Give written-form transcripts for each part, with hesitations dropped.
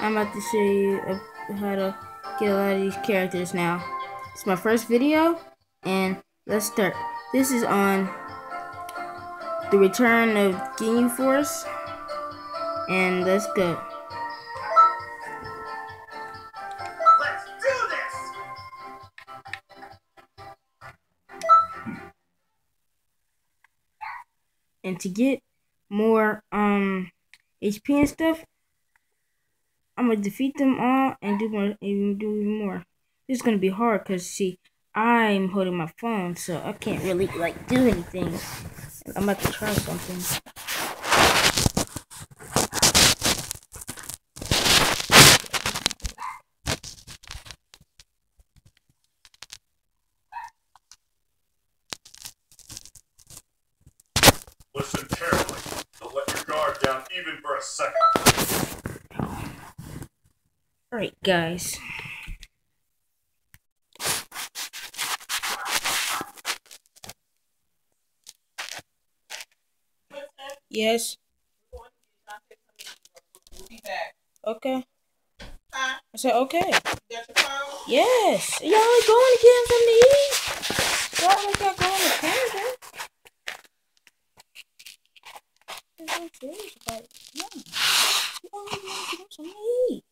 I'm about to show you how to get a lot of these characters now. It's my first video, and let's start. This is on the return of Ginyu Force, and let's go. Let's do this! And to get more HP and stuff, I'm gonna defeat them all and do even more. This is gonna be hard because see, I'm holding my phone, so I can't really like do anything. I'm about to try something. Listen carefully. Don't let your guard down even for a second. Alright, guys. Yes. We'll be back. Okay. Huh? I said okay. You got your phone? Yes. Y'all going to get something to eat? Y'all like y'all going to Canada? I'm serious about it. Yeah. You want to get something to eat?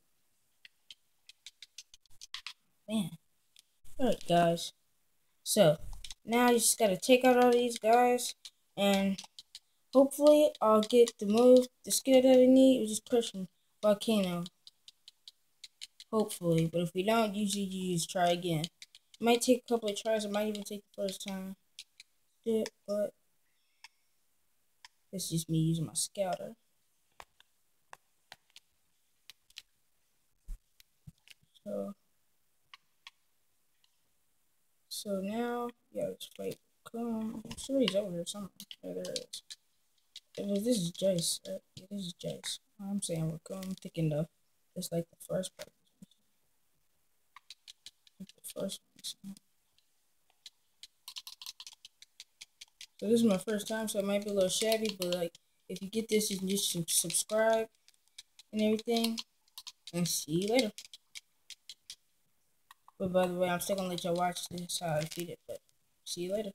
Man. Alright, guys. So, now you just gotta take out all these guys, and hopefully I'll get the skill that I need, which is pushing volcano. Hopefully, but if we don't, usually you just try again. It might take a couple of tries, it might even take the first time. But it's just me using my scouter. So now, yeah, let's fight. Come, somebody's over here somewhere. Yeah, there it is. This is Jace. Yeah, this is Jace. I'm saying we're come. I'm thinking it's like the first part. Like the first one. So this is my first time, so it might be a little shabby, but like if you get this, you can just subscribe and everything. And see you later. But by the way, I'm still gonna let y'all watch this how I defeat it, but see you later.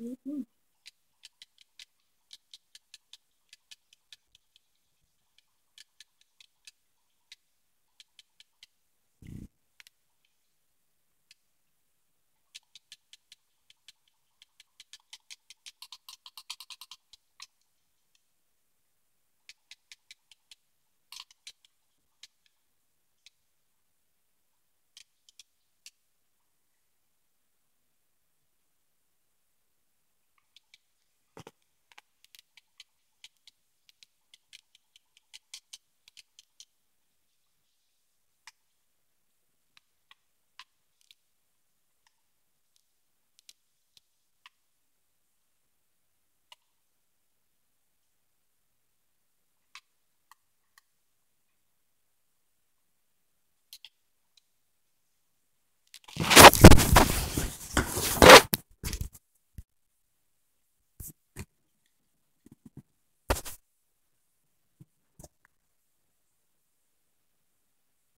Mm-hmm.